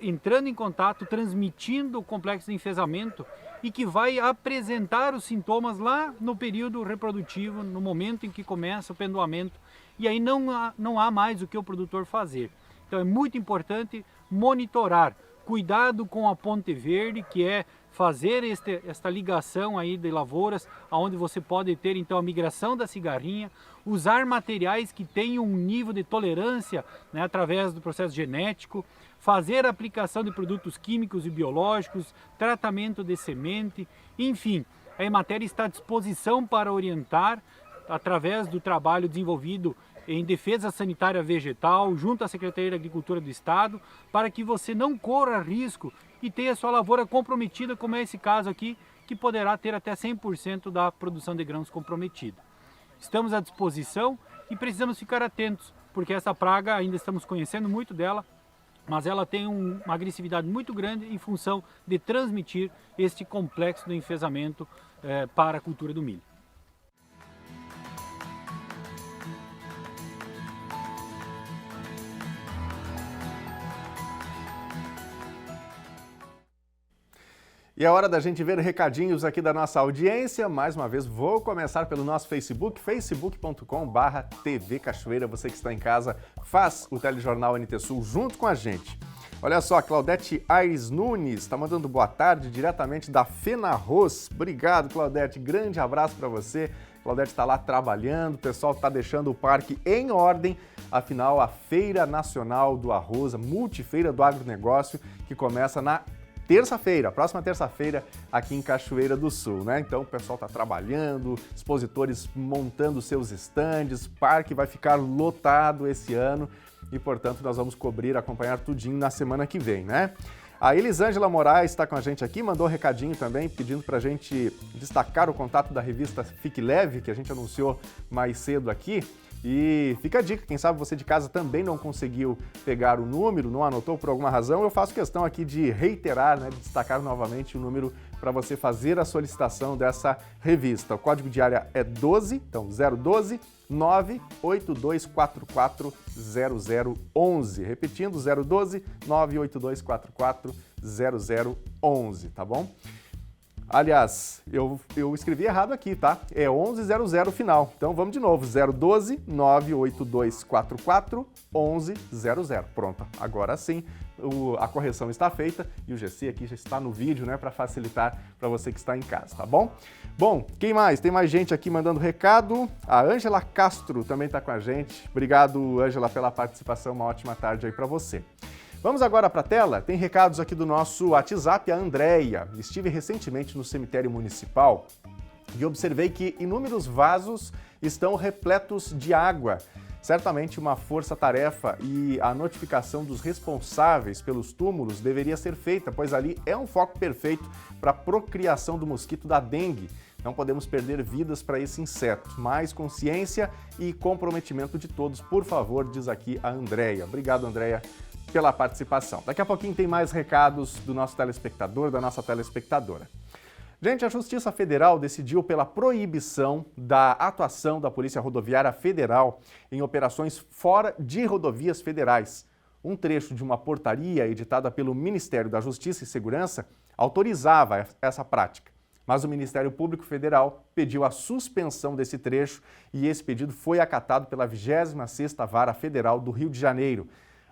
entrando em contato, transmitindo o complexo de enfesamento e que vai apresentar os sintomas lá no período reprodutivo, no momento em que começa o pendoamento, e aí não há mais o que o produtor fazer. Então é muito importante monitorar. Cuidado com a ponte verde, que é fazer esta ligação aí de lavouras, onde você pode ter então a migração da cigarrinha, usar materiais que tenham um nível de tolerância, né, através do processo genético, fazer a aplicação de produtos químicos e biológicos, tratamento de semente, enfim, a Emater está à disposição para orientar através do trabalho desenvolvido em defesa sanitária vegetal, junto à Secretaria de Agricultura do Estado, para que você não corra risco e tenha sua lavoura comprometida, como é esse caso aqui, que poderá ter até 100% da produção de grãos comprometida. Estamos à disposição e precisamos ficar atentos, porque essa praga ainda estamos conhecendo muito dela, mas ela tem uma agressividade muito grande em função de transmitir este complexo do enfesamento para a cultura do milho. E é hora da gente ver recadinhos aqui da nossa audiência. Mais uma vez, vou começar pelo nosso Facebook, facebook.com/TV Cachoeira. Você que está em casa, faz o Telejornal NT Sul junto com a gente. Olha só, Claudete Aires Nunes está mandando boa tarde diretamente da Fenarroz. Obrigado, Claudete. Grande abraço para você. Claudete está lá trabalhando, o pessoal está deixando o parque em ordem. Afinal, a Feira Nacional do Arroz, a Multifeira do Agronegócio, que começa na terça-feira, próxima terça-feira, aqui em Cachoeira do Sul, né? Então o pessoal está trabalhando, expositores montando seus estandes, o parque vai ficar lotado esse ano e, portanto, nós vamos cobrir, acompanhar tudinho na semana que vem, né? A Elisângela Moraes está com a gente aqui, mandou um recadinho também, pedindo para a gente destacar o contato da revista Fique Leve, que a gente anunciou mais cedo aqui. E fica a dica, quem sabe você de casa também não conseguiu pegar o número, não anotou por alguma razão, eu faço questão aqui de reiterar, né, de destacar novamente o número para você fazer a solicitação dessa revista. O código de área é 12, então 012 98244 0011. Repetindo, 012 98244 0011, tá bom? Aliás, eu escrevi errado aqui, tá? É 1100 final. Então vamos de novo, 012 98244 1100. Pronto, agora sim a correção está feita e o GC aqui já está no vídeo, né, para facilitar para você que está em casa, tá bom? Bom, quem mais? Tem mais gente aqui mandando recado. A Ângela Castro também está com a gente. Obrigado, Ângela, pela participação. Uma ótima tarde aí para você. Vamos agora para a tela? Tem recados aqui do nosso WhatsApp, a Andréia. Estive recentemente no cemitério municipal e observei que inúmeros vasos estão repletos de água. Certamente uma força-tarefa e a notificação dos responsáveis pelos túmulos deveria ser feita, pois ali é um foco perfeito para a procriação do mosquito da dengue. Não podemos perder vidas para esse inseto. Mais consciência e comprometimento de todos, por favor, diz aqui a Andréia. Obrigado, Andréia, pela participação. Daqui a pouquinho tem mais recados do nosso telespectador, da nossa telespectadora. Gente, a Justiça Federal decidiu pela proibição da atuação da Polícia Rodoviária Federal em operações fora de rodovias federais. Um trecho de uma portaria editada pelo Ministério da Justiça e Segurança autorizava essa prática. Mas o Ministério Público Federal pediu a suspensão desse trecho e esse pedido foi acatado pela 26ª Vara Federal do Rio de Janeiro.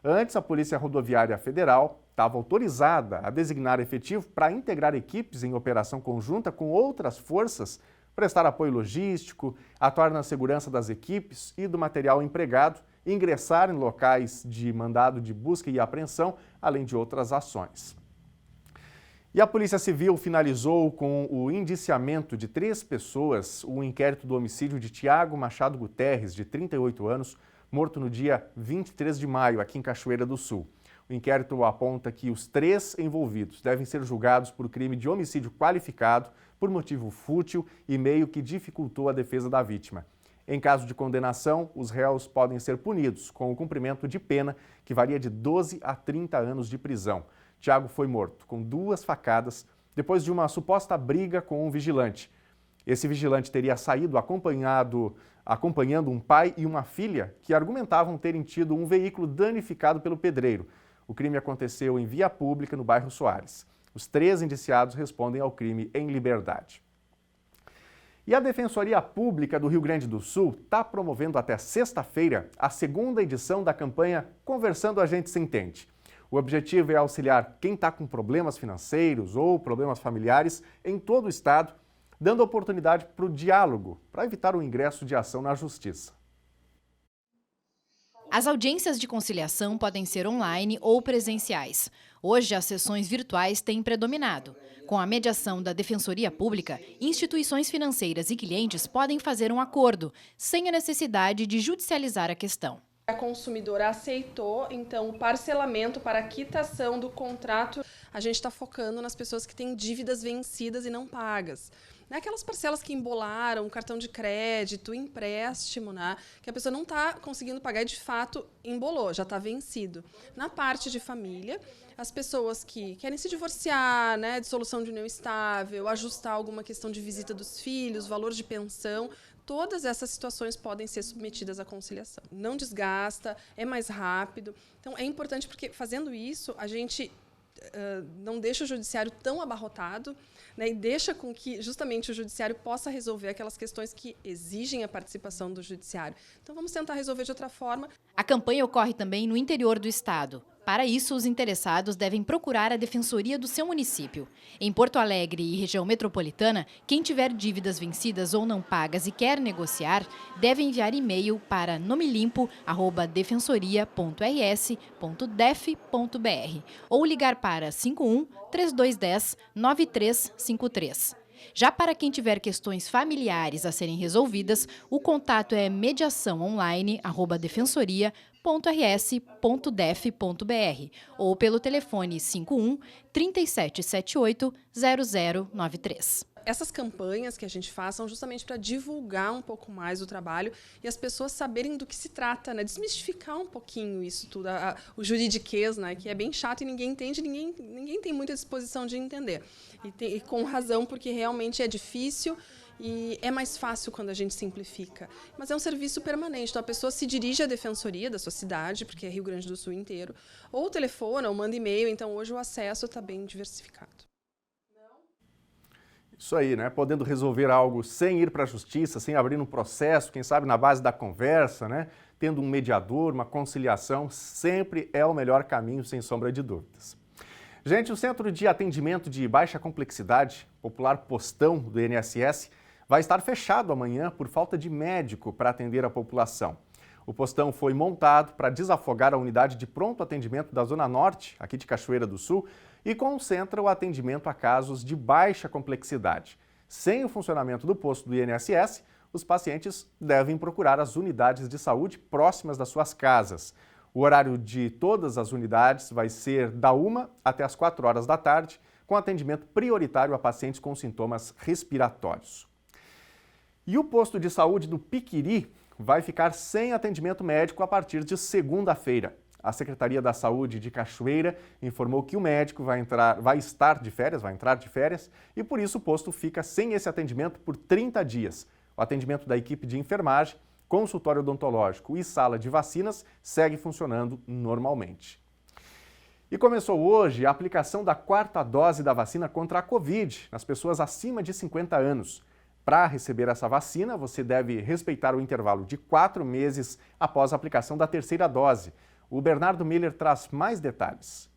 Antes, a Polícia Rodoviária Federal estava autorizada a designar efetivo para integrar equipes em operação conjunta com outras forças, prestar apoio logístico, atuar na segurança das equipes e do material empregado, ingressar em locais de mandado de busca e apreensão, além de outras ações. E a Polícia Civil finalizou com o indiciamento de 3 pessoas o inquérito do homicídio de Tiago Machado Guterres, de 38 anos, morto no dia 23 de maio, aqui em Cachoeira do Sul. O inquérito aponta que os 3 envolvidos devem ser julgados por crime de homicídio qualificado por motivo fútil e meio que dificultou a defesa da vítima. Em caso de condenação, os réus podem ser punidos com o cumprimento de pena que varia de 12 a 30 anos de prisão. Tiago foi morto com 2 facadas depois de uma suposta briga com um vigilante. Esse vigilante teria saído acompanhando um pai e uma filha que argumentavam terem tido um veículo danificado pelo pedreiro. O crime aconteceu em via pública no bairro Soares. Os 3 indiciados respondem ao crime em liberdade. E a Defensoria Pública do Rio Grande do Sul está promovendo até sexta-feira a 2ª edição da campanha Conversando a Gente Se Entende. O objetivo é auxiliar quem está com problemas financeiros ou problemas familiares em todo o estado, dando oportunidade para o diálogo, para evitar o ingresso de ação na justiça. As audiências de conciliação podem ser online ou presenciais. Hoje, as sessões virtuais têm predominado. Com a mediação da Defensoria Pública, instituições financeiras e clientes podem fazer um acordo, sem a necessidade de judicializar a questão. A consumidora aceitou, então, o parcelamento para a quitação do contrato. A gente está focando nas pessoas que têm dívidas vencidas e não pagas. Aquelas parcelas que embolaram, cartão de crédito, empréstimo, né? Que a pessoa não está conseguindo pagar e, de fato, embolou, já está vencido. Na parte de família, as pessoas que querem se divorciar, né, dissolução de união estável, ajustar alguma questão de visita dos filhos, valor de pensão, todas essas situações podem ser submetidas à conciliação. Não desgasta, é mais rápido. Então, é importante porque, fazendo isso, a gente não deixa o judiciário tão abarrotado, né, e deixa com que justamente o judiciário possa resolver aquelas questões que exigem a participação do judiciário. Então vamos tentar resolver de outra forma. A campanha ocorre também no interior do estado. Para isso, os interessados devem procurar a defensoria do seu município. Em Porto Alegre e região metropolitana, quem tiver dívidas vencidas ou não pagas e quer negociar, deve enviar e-mail para nomelimpo@defensoria.rs.def.br ou ligar para 51 3210 9353. Já para quem tiver questões familiares a serem resolvidas, o contato é mediação-online@defensoria.rs.def.br ou pelo telefone 51 3778 0093. Essas campanhas que a gente faz são justamente para divulgar um pouco mais o trabalho e as pessoas saberem do que se trata, né? Desmistificar um pouquinho isso tudo, o juridiquês, né? Que é bem chato e ninguém entende, ninguém tem muita disposição de entender. E com razão, porque realmente é difícil e é mais fácil quando a gente simplifica. Mas é um serviço permanente, então a pessoa se dirige à defensoria da sua cidade, porque é Rio Grande do Sul inteiro, ou telefona, ou manda e-mail, então hoje o acesso está bem diversificado. Isso aí, né? Podendo resolver algo sem ir para a justiça, sem abrir um processo, quem sabe na base da conversa, né? Tendo um mediador, uma conciliação, sempre é o melhor caminho, sem sombra de dúvidas. Gente, o Centro de Atendimento de Baixa Complexidade, popular postão do INSS, vai estar fechado amanhã por falta de médico para atender a população. O postão foi montado para desafogar a unidade de pronto atendimento da Zona Norte, aqui de Cachoeira do Sul, e concentra o atendimento a casos de baixa complexidade. Sem o funcionamento do posto do INSS, os pacientes devem procurar as unidades de saúde próximas das suas casas. O horário de todas as unidades vai ser da 1 até as 4 horas da tarde, com atendimento prioritário a pacientes com sintomas respiratórios. E o posto de saúde do Piquiri vai ficar sem atendimento médico a partir de segunda-feira. A Secretaria da Saúde de Cachoeira informou que o médico vai entrar de férias, e por isso o posto fica sem esse atendimento por 30 dias. O atendimento da equipe de enfermagem, consultório odontológico e sala de vacinas segue funcionando normalmente. E começou hoje a aplicação da 4ª dose da vacina contra a Covid nas pessoas acima de 50 anos. Para receber essa vacina, você deve respeitar o intervalo de 4 meses após a aplicação da 3ª dose. O Bernardo Miller traz mais detalhes.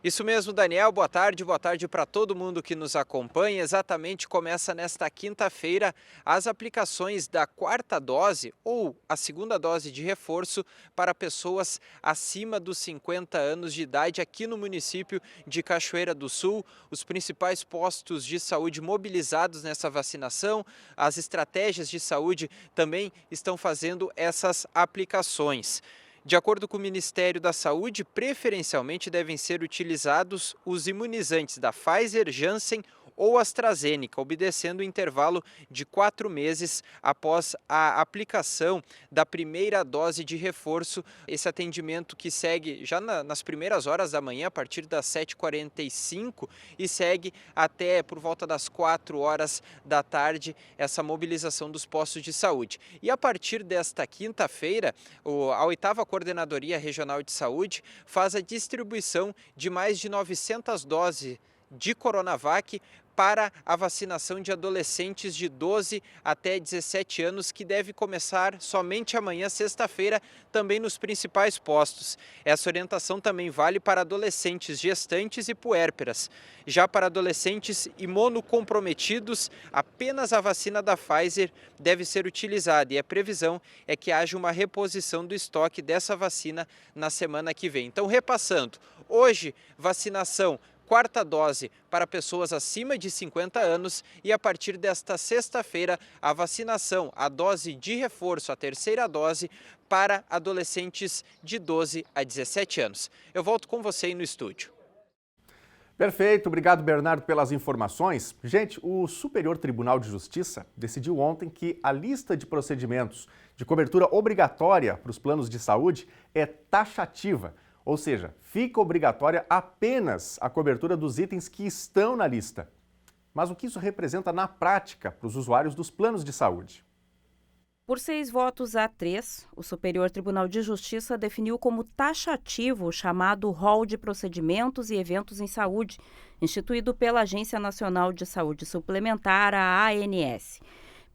Isso mesmo, Daniel. Boa tarde para todo mundo que nos acompanha. Exatamente, começa nesta quinta-feira as aplicações da 4ª dose ou a 2ª dose de reforço para pessoas acima dos 50 anos de idade aqui no município de Cachoeira do Sul. Os principais postos de saúde mobilizados nessa vacinação, as estratégias de saúde também estão fazendo essas aplicações. De acordo com o Ministério da Saúde, preferencialmente devem ser utilizados os imunizantes da Pfizer, Janssen ou AstraZeneca, obedecendo o intervalo de 4 meses após a aplicação da 1ª dose de reforço. Esse atendimento que segue já nas primeiras horas da manhã, a partir das 7h45, e segue até por volta das 4 horas da tarde, essa mobilização dos postos de saúde. E a partir desta quinta-feira, a 8ª Coordenadoria Regional de Saúde faz a distribuição de mais de 900 doses de Coronavac para a vacinação de adolescentes de 12 até 17 anos, que deve começar somente amanhã, sexta-feira, também nos principais postos. Essa orientação também vale para adolescentes gestantes e puérperas. Já para adolescentes imunocomprometidos, apenas a vacina da Pfizer deve ser utilizada, e a previsão é que haja uma reposição do estoque dessa vacina na semana que vem. Então, repassando, hoje, vacinação quarta dose para pessoas acima de 50 anos e a partir desta sexta-feira a vacinação, a dose de reforço, a terceira dose para adolescentes de 12 a 17 anos. Eu volto com você aí no estúdio. Perfeito, obrigado Bernardo pelas informações. Gente, o Superior Tribunal de Justiça decidiu ontem que a lista de procedimentos de cobertura obrigatória para os planos de saúde é taxativa. Ou seja, fica obrigatória apenas a cobertura dos itens que estão na lista. Mas o que isso representa na prática para os usuários dos planos de saúde? Por 6 votos a 3, o Superior Tribunal de Justiça definiu como taxativo o chamado rol de procedimentos e eventos em saúde, instituído pela Agência Nacional de Saúde Suplementar, a ANS.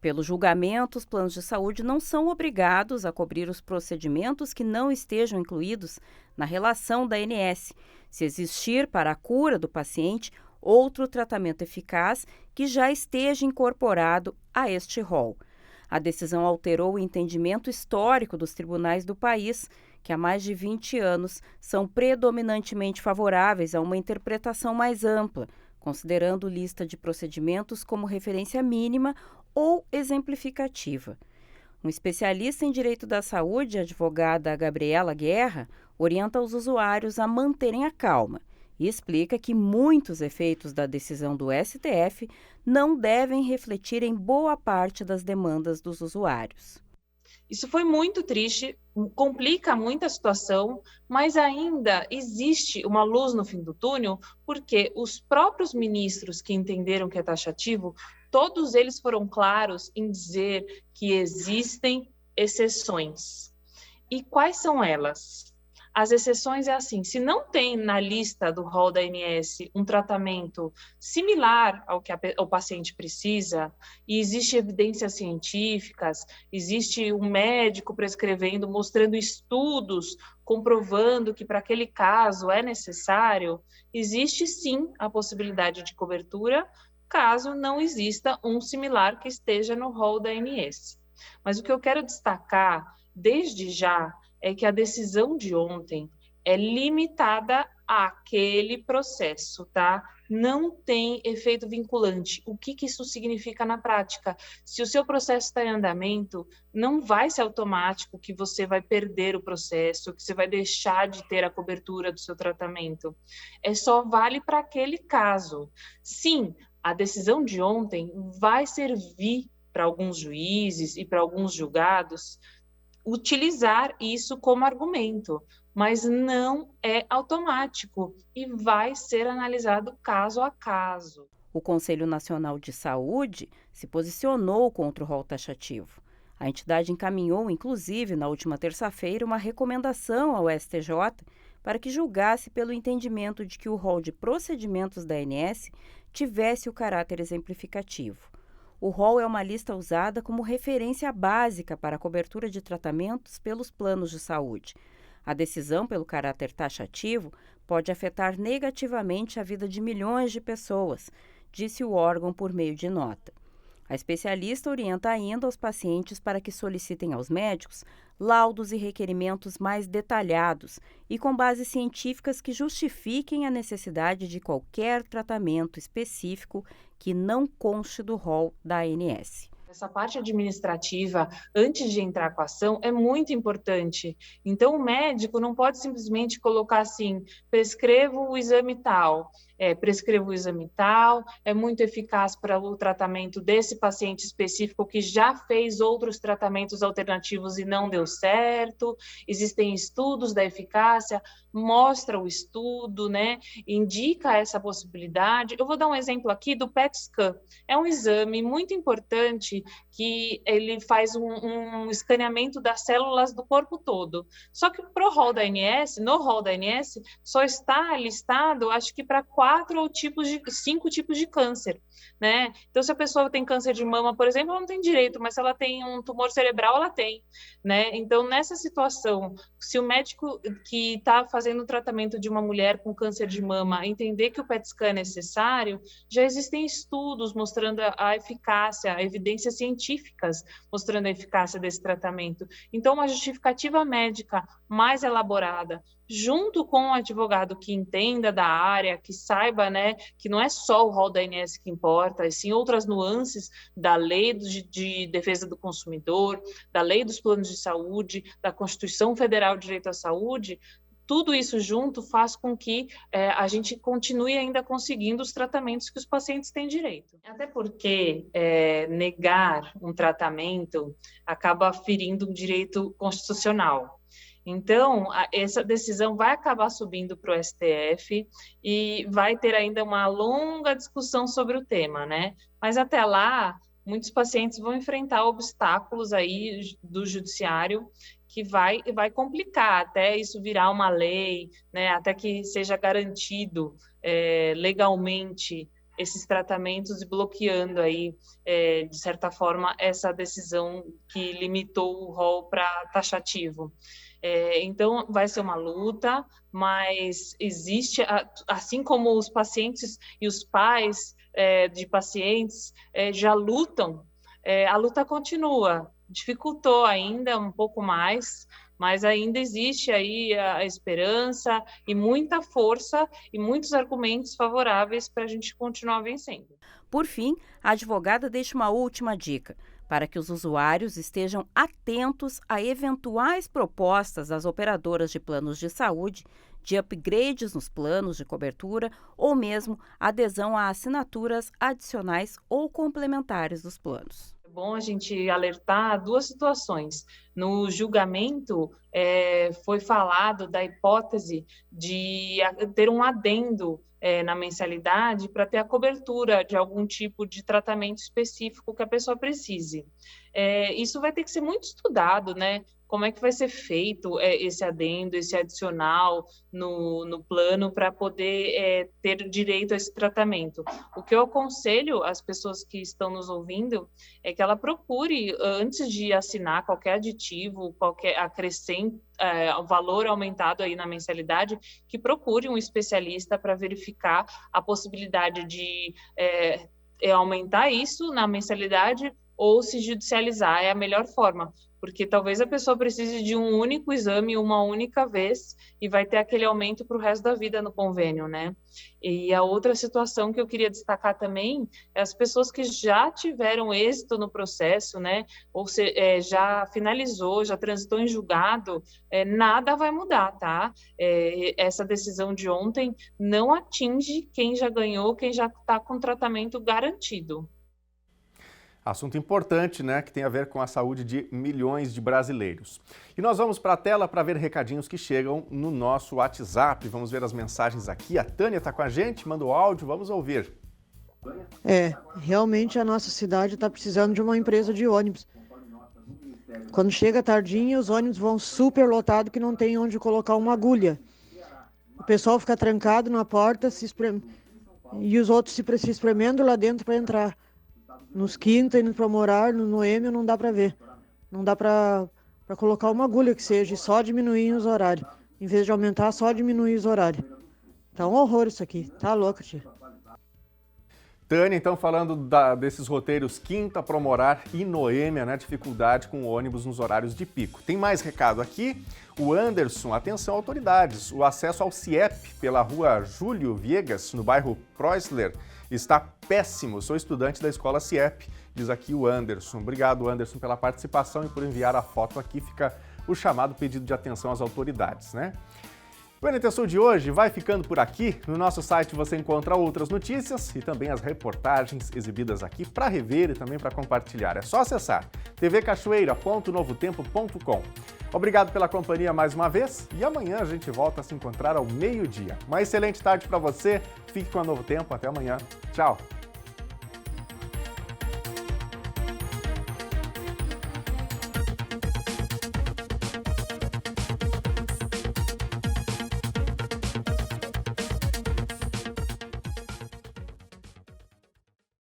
Pelo julgamento, os planos de saúde não são obrigados a cobrir os procedimentos que não estejam incluídos na relação da ANS, se existir para a cura do paciente outro tratamento eficaz que já esteja incorporado a este rol. A decisão alterou o entendimento histórico dos tribunais do país, que há mais de 20 anos são predominantemente favoráveis a uma interpretação mais ampla, considerando lista de procedimentos como referência mínima ou exemplificativa. Um especialista em direito da saúde, a advogada Gabriela Guerra, orienta os usuários a manterem a calma e explica que muitos efeitos da decisão do STF não devem refletir em boa parte das demandas dos usuários. Isso foi muito triste, complica muito a situação, mas ainda existe uma luz no fim do túnel, porque os próprios ministros que entenderam que é taxativo, todos eles foram claros em dizer que existem exceções. E quais são elas? As exceções é assim, se não tem na lista do rol da ANS um tratamento similar ao que o paciente precisa, e existe evidências científicas, existe um médico prescrevendo, mostrando estudos, comprovando que para aquele caso é necessário, existe sim a possibilidade de cobertura, caso não exista um similar que esteja no rol da ANS. Mas o que eu quero destacar, desde já, é que a decisão de ontem é limitada àquele processo, tá? Não tem efeito vinculante. O que isso significa na prática? Se o seu processo está em andamento, não vai ser automático que você vai perder o processo, que você vai deixar de ter a cobertura do seu tratamento. Só vale para aquele caso. Sim, a decisão de ontem vai servir para alguns juízes e para alguns julgados utilizar isso como argumento, mas não é automático e vai ser analisado caso a caso. O Conselho Nacional de Saúde se posicionou contra o rol taxativo. A entidade encaminhou, inclusive, na última terça-feira, uma recomendação ao STJ para que julgasse pelo entendimento de que o rol de procedimentos da ANS tivesse o caráter exemplificativo. O rol é uma lista usada como referência básica para a cobertura de tratamentos pelos planos de saúde. A decisão pelo caráter taxativo pode afetar negativamente a vida de milhões de pessoas, disse o órgão por meio de nota. A especialista orienta ainda os pacientes para que solicitem aos médicos laudos e requerimentos mais detalhados e com bases científicas que justifiquem a necessidade de qualquer tratamento específico que não conste do rol da ANS. Essa parte administrativa, antes de entrar com a ação, é muito importante. Então, o médico não pode simplesmente colocar assim, prescrevo o exame tal. Prescrevo o exame tal, é muito eficaz para o tratamento desse paciente específico que já fez outros tratamentos alternativos e não deu certo, existem estudos da eficácia, mostra o estudo, né? Indica essa possibilidade. Eu vou dar um exemplo aqui do PET scan. É um exame muito importante que ele faz um escaneamento das células do corpo todo. Só que no rol da ANS, só está listado, acho que para 5 tipos de câncer, né? Então, se a pessoa tem câncer de mama, por exemplo, ela não tem direito, mas se ela tem um tumor cerebral, ela tem, né? Então, nessa situação, se o médico que está fazendo o tratamento de uma mulher com câncer de mama entender que o PET scan é necessário, já existem estudos mostrando a eficácia, evidências científicas mostrando a eficácia desse tratamento. Então, uma justificativa médica mais elaborada, junto com um advogado que entenda da área, que saiba, né, que não é só o rol da ANS que importa, e sim outras nuances da lei de defesa do consumidor, da lei dos planos de saúde, da Constituição Federal de Direito à Saúde. Tudo isso junto faz com que a gente continue ainda conseguindo os tratamentos que os pacientes têm direito. Até porque negar um tratamento acaba ferindo um direito constitucional. Então, essa decisão vai acabar subindo para o STF e vai ter ainda uma longa discussão sobre o tema, né? Mas até lá, muitos pacientes vão enfrentar obstáculos aí do judiciário que vai complicar até isso virar uma lei, né? Até que seja garantido legalmente esses tratamentos e bloqueando aí, de certa forma, essa decisão que limitou o rol para taxativo. Então, vai ser uma luta, mas existe, assim como os pacientes e os pais de pacientes já lutam, a luta continua. Dificultou ainda um pouco mais, mas ainda existe aí a esperança e muita força e muitos argumentos favoráveis para a gente continuar vencendo. Por fim, a advogada deixa uma última dica para que os usuários estejam atentos a eventuais propostas das operadoras de planos de saúde, de upgrades nos planos de cobertura ou mesmo adesão a assinaturas adicionais ou complementares dos planos. É bom a gente alertar duas situações. No julgamento, foi falado da hipótese de ter um adendo na mensalidade para ter a cobertura de algum tipo de tratamento específico que a pessoa precise. Isso vai ter que ser muito estudado, né? Como é que vai ser feito esse adendo, esse adicional no plano para poder ter direito a esse tratamento. O que eu aconselho às pessoas que estão nos ouvindo é que ela procure, antes de assinar qualquer aditivo, qualquer acrescento, valor aumentado aí na mensalidade, que procure um especialista para verificar a possibilidade de aumentar isso na mensalidade ou se judicializar. É a melhor forma, porque talvez a pessoa precise de um único exame uma única vez e vai ter aquele aumento para o resto da vida no convênio, né? E a outra situação que eu queria destacar também é as pessoas que já tiveram êxito no processo, né? Ou já finalizou, já transitou em julgado, nada vai mudar, tá? Essa decisão de ontem não atinge quem já ganhou, quem já está com tratamento garantido. Assunto importante, né, que tem a ver com a saúde de milhões de brasileiros. E nós vamos para a tela para ver recadinhos que chegam no nosso WhatsApp. Vamos ver as mensagens aqui. A Tânia está com a gente, manda o áudio, vamos ouvir. Realmente a nossa cidade está precisando de uma empresa de ônibus. Quando chega tardinha, os ônibus vão super lotados que não tem onde colocar uma agulha. O pessoal fica trancado na porta e os outros se espremendo lá dentro para entrar. Nos Quinta, indo para morar, no Noêmio, não dá para ver. Não dá para colocar uma agulha que seja, e só diminuir os horários. Em vez de aumentar, só diminuir os horários. Tá um horror isso aqui. Tá louco, tia. Tânia, então, falando desses roteiros Quinta, Promorar e Noêmia, né? Dificuldade com o ônibus nos horários de pico. Tem mais recado aqui. O Anderson, atenção autoridades, o acesso ao CIEP pela rua Júlio Viegas, no bairro Chrysler, está péssimo. Sou estudante da escola CIEP, diz aqui o Anderson. Obrigado, Anderson, pela participação e por enviar a foto aqui. Fica o chamado pedido de atenção às autoridades, né? O NT Sul de hoje vai ficando por aqui. No nosso site você encontra outras notícias e também as reportagens exibidas aqui para rever e também para compartilhar. É só acessar tvcachoeira.novotempo.com. Obrigado pela companhia mais uma vez e amanhã a gente volta a se encontrar ao meio-dia. Uma excelente tarde para você. Fique com a Novo Tempo. Até amanhã. Tchau.